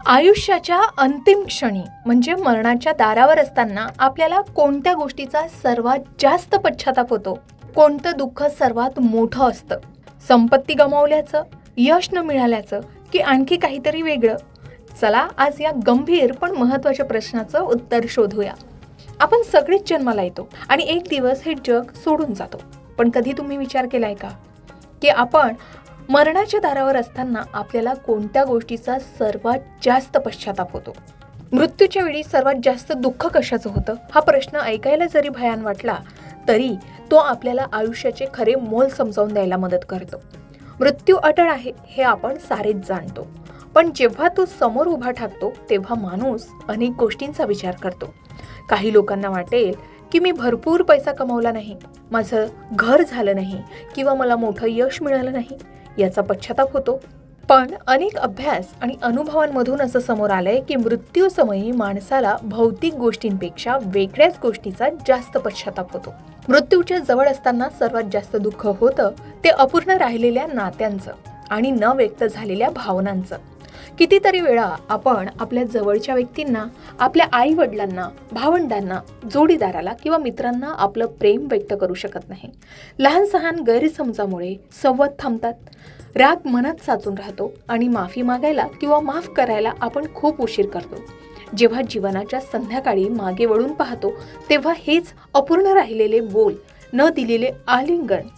आयुष्याच्या अंतिम क्षणी म्हणजे मरणाच्या दारावर असताना आपल्याला कोणत्या गोष्टीचा सर्वात जास्त पश्चाताप होतो? कोणतं दुःख सर्वात मोठं असतं? संपत्ती गमावल्याचं, यश न मिळाल्याचं, की आणखी काहीतरी वेगळं? चला आज या गंभीर पण महत्त्वाच्या प्रश्नाचं उत्तर शोधूया. आपण सगळेच जन्माला येतो आणि एक दिवस हे जग सोडून जातो. पण कधी तुम्ही विचार केलाय का की आपण मरणाच्या दारावर असताना आपल्याला कोणत्या गोष्टीचा सर्वात जास्त पश्चाताप होतो? मृत्यूच्या वेळी सर्वात जास्त दुःख कशाचं होतं? हा प्रश्न ऐकायला जरी भयान वाटला तरी तो आपल्याला आयुष्याचे खरे मोल समजावून द्यायला मदत करतो. मृत्यू अटळ आहे हे आपण सारेच जाणतो, पण जेव्हा तो समोर उभा ठाकतो तेव्हा माणूस अनेक गोष्टींचा विचार करतो. काही लोकांना वाटेल की मी भरपूर पैसा कमावला नाही, माझं घर झालं नाही किंवा मला मोठं यश मिळालं नाही, याचा पश्चाताप होतो. पण अनेक अभ्यास आणि अनुभवांमधून असं समोर आलंय की मृत्यूसमयी माणसाला भौतिक गोष्टींपेक्षा वेगळ्याच गोष्टीचा जास्त पश्चाताप होतो. मृत्यूच्या जवळ असताना सर्वात जास्त दुःख होतं ते अपूर्ण राहिलेल्या नात्यांचं आणि न व्यक्त झालेल्या भावनांचं. कितीतरी वेळा आपण आपल्या जवळच्या व्यक्तींना, आपल्या आई वडिलांना, भावंडांना, जोडीदाराला किंवा मित्रांना आपलं प्रेम व्यक्त करू शकत नाही. लहान सहान गैरसमजामुळे संवाद थांबतात, राग मनात साचून राहतो आणि माफी मागायला किंवा माफ करायला आपण खूप उशीर करतो. जेव्हा जीवनाच्या संध्याकाळी मागे वळून पाहतो तेव्हा हेच अपूर्ण राहिलेले बोल, न दिलेले आलिंगन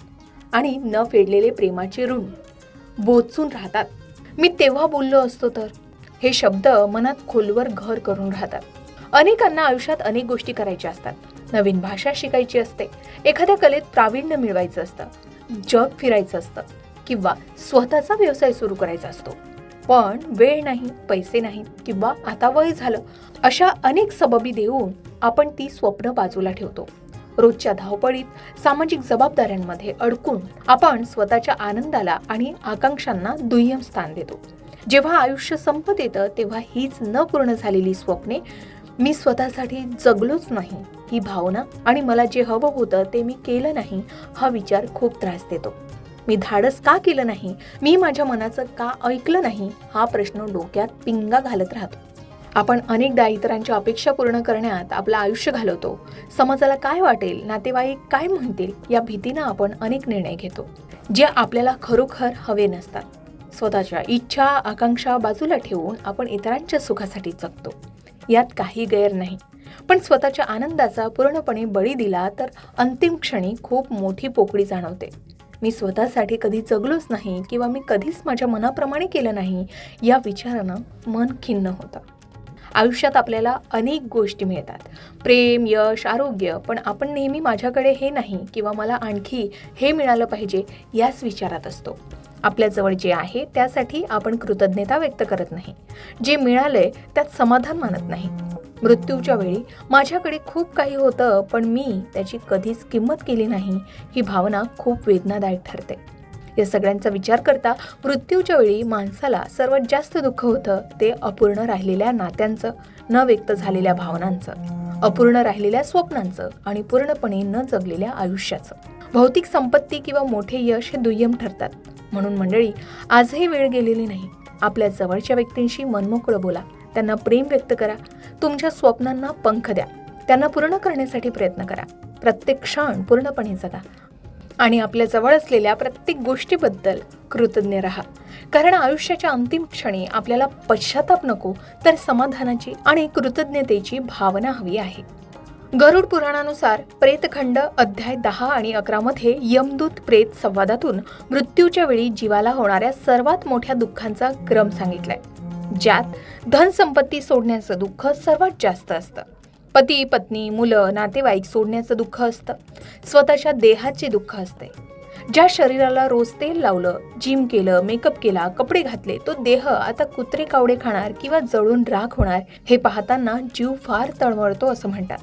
आणि न फेडलेले प्रेमाचे ऋण बोचून राहतात. मी तेव्हा बोललो असतो तर, हे शब्द मनात खोलवर घर करून राहतात. अनेकांना आयुष्यात अनेक गोष्टी करायच्या असतात. नवीन भाषा शिकायची असते, एखाद्या कलेत प्रावीण्य मिळवायचं असतं, जग फिरायचं असतं किंवा स्वतःचा व्यवसाय सुरू करायचा असतो. पण वेळ नाही, पैसे नाहीत किंवा आता वय झालं, अशा अनेक सबबी देऊन आपण ती स्वप्न बाजूला ठेवतो. रोजच्या धावपळीत सामाजिक जबाबदाऱ्यांमध्ये अडकून आपण स्वतःच्या आनंदाला आणि आकांक्षांना दुय्यम स्थान देतो. जेव्हा आयुष्य संपत येतं तेव्हा हीच न पूर्ण झालेली स्वप्ने, मी स्वतःसाठी जगलोच नाही ही भावना आणि मला जे हवं होतं ते मी केलं नाही हा विचार खूप त्रास देतो. मी धाडस का केलं नाही, मी माझ्या मनाचं का ऐकलं नाही हा प्रश्न डोक्यात पिंगा घालत राहतो. आपण अनेकदा इतरांच्या अपेक्षा पूर्ण करण्यात आपलं आयुष्य घालवतो. समाजाला काय वाटेल, नातेवाईक काय म्हणतील या भीतीनं आपण अनेक निर्णय घेतो जे आपल्याला खरोखर हवे नसतात. स्वतःच्या इच्छा, आकांक्षा बाजूला ठेवून आपण इतरांच्या सुखासाठी जगतो, यात काही गैर नाही. पण स्वतःच्या आनंदाचा पूर्णपणे बळी दिला तर अंतिम क्षणी खूप मोठी पोकळी जाणवते. मी स्वतःसाठी कधी जगलोच नाही किंवा मी कधीच माझ्या मनाप्रमाणे केलं नाही या विचारानं मन खिन्न होतं. आयुष्यात आपल्याला अनेक गोष्टी मिळतात, प्रेम, यश, आरोग्य, पण आपण नेहमी माझ्याकडे हे नाही किंवा मला आणखी हे मिळालं पाहिजे याच विचारात असतो. आपल्या जवळ जे आहे त्यासाठी आपण कृतज्ञता व्यक्त करत नाही, जे मिळालंय त्यात समाधान मानत नाही. मृत्यूच्या वेळी माझ्याकडे खूप काही होतं पण मी त्याची कधीच किंमत केली नाही ही भावना खूप वेदनादायक ठरते. या सगळ्यांचा विचार करता मृत्यूच्या वेळी माणसाला सर्वात जास्त दुःख होतं ते अपूर्ण राहिलेल्या नात्यांचं, न व्यक्त झालेल्या भावनांचं, अपूर्ण राहिलेल्या स्वप्नांचं आणि पूर्णपणे न जगलेल्या आयुष्याचं. भौतिक संपत्ती किंवा मोठे यश हे दुय्यम ठरतात. म्हणून मंडळी, आजही वेळ गेलेली नाही. आपल्या जवळच्या व्यक्तींशी मनमोकळं बोला, त्यांना प्रेम व्यक्त करा, तुमच्या स्वप्नांना पंख द्या, त्यांना पूर्ण करण्यासाठी प्रयत्न करा. प्रत्येक क्षण पूर्णपणे जगा आणि आपल्या जवळ असलेल्या प्रत्येक गोष्टीबद्दल कृतज्ञ राहा. कारण आयुष्याच्या अंतिम क्षणी आपल्याला पश्चाताप नको तर समाधानाची आणि कृतज्ञतेची भावना हवी आहे. गरुड पुराणानुसार प्रेतखंड अध्याय 10 आणि 11 मध्ये यमदूत प्रेत संवादातून मृत्यूच्या वेळी जीवाला होणाऱ्या सर्वात मोठ्या दुःखांचा क्रम सांगितलाय, ज्यात धनसंपत्ती सोडण्याचं दुःख सर्वात जास्त असतं. पती, पत्नी, मुलं, नातेवाईक सोडण्याचं दुःख असतं. स्वतःच्या देहाचे दुःख असते. ज्या शरीराला रोज तेल लावलं, जिम केलं, मेकअप केला, कपडे घातले, तो देह आता कुत्रे कावडे खाणार किंवा जळून राख होणार हे पाहताना जीव फार तळमळतो असं म्हणतात.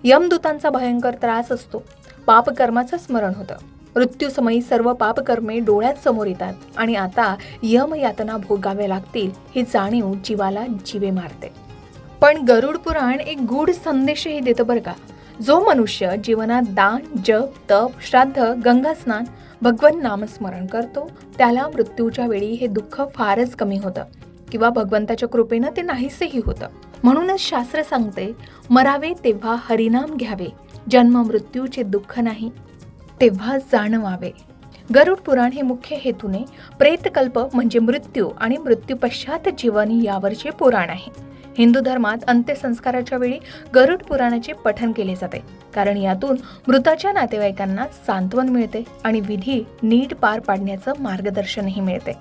यमदूतांचा भयंकर त्रास असतो. पापकर्माचं स्मरण होतं. मृत्यूसमयी सर्व पापकर्मे डोळ्यात समोर येतात आणि आता यमयातना भोगाव्या लागतील ही जाणीव जीवाला जीवे मारते. पण गरुड पुराण एक गूढ संदेशही देतं बरं का. जो मनुष्य जीवनात दान, जप, तप, श्राद्ध, गंगास्नान, भगवन नामस्मरण करतो त्याला मृत्यूच्या वेळी हे दुःख फारच कमी होतं. किंवा भगवंताच्या कृपेनं ते नाहीसेही होतं. म्हणूनच शास्त्र सांगते, मरावे तेव्हा हरिनाम घ्यावे, जन्म मृत्यूचे दुःख नाही तेव्हा जाणवावे. गरुड पुराण हे मुख्य हेतूने प्रेतकल्प म्हणजे मृत्यू आणि मृत्यूपश्चात जीवन यावरचे पुराण आहे. हिंदू धर्मात अंत्यसंस्काराच्या वेळी गरुड पुराणाचे पठण केले जाते, कारण यातून मृताच्या नातेवाईकांना सांत्वन मिळते आणि विधी नीट पार पाडण्याचं मार्गदर्शनही मिळते.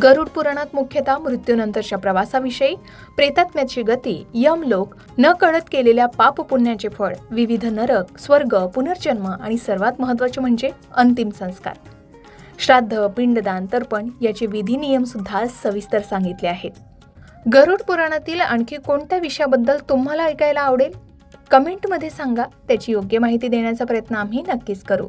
गरुड पुराणात मुख्यतः मृत्यूनंतरच्या प्रवासाविषयी, प्रेतात्म्याची गती, यमलोक, न कळत केलेल्या पाप पुण्याचे फळ, विविध नरक, स्वर्ग, पुनर्जन्म आणि सर्वात महत्त्वाचे म्हणजे अंतिम संस्कार, श्राद्ध, पिंडदान, तर्पण याचे विधी नियम सुद्धा सविस्तर सांगितले आहेत. गरुड पुराणातील आणखी कोणत्या विषयाबद्दल तुम्हाला ऐकायला आवडेल? कमेंटमध्ये सांगा. त्याची योग्य माहिती देण्याचा प्रयत्न आम्ही नक्कीच करू.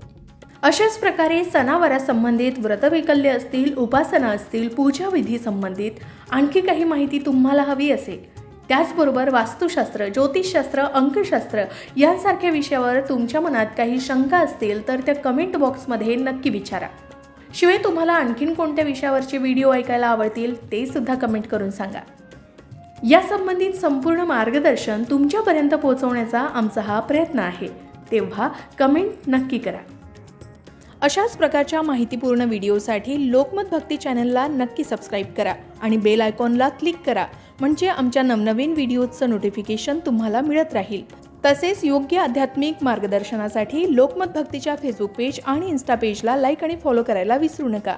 अशाच प्रकारे सणावारा संबंधित व्रतवैकल्य असतील, उपासना असतील, पूजा विधी संबंधित आणखी काही माहिती तुम्हाला हवी असेल, त्याचबरोबर वास्तुशास्त्र, ज्योतिषशास्त्र, अंकशास्त्र यांसारख्या विषयावर तुमच्या मनात काही शंका असतील तर त्या कमेंट बॉक्समध्ये नक्की विचारा. शिवाय तुम्हाला आणखीन कोणत्या विषयावरचे व्हिडिओ ऐकायला आवडतील ते सुद्धा कमेंट करून सांगा. या संबंधित संपूर्ण मार्गदर्शन तुमच्यापर्यंत पोहोचवण्याचा आमचा हा प्रयत्न आहे, तेव्हा कमेंट नक्की करा. अशाच प्रकारच्या माहितीपूर्ण व्हिडिओसाठी लोकमत भक्ती चॅनलला नक्की सबस्क्राईब करा आणि बेल आयकॉनला क्लिक करा, म्हणजे आमच्या नवनवीन व्हिडिओचं नोटिफिकेशन तुम्हाला मिळत राहील. तसेच योग्य आध्यात्मिक मार्गदर्शनासाठी लोकमत भक्तीच्या फेसबुक पेज आणि इन्स्टा पेजला लाईक आणि फॉलो करायला विसरू नका.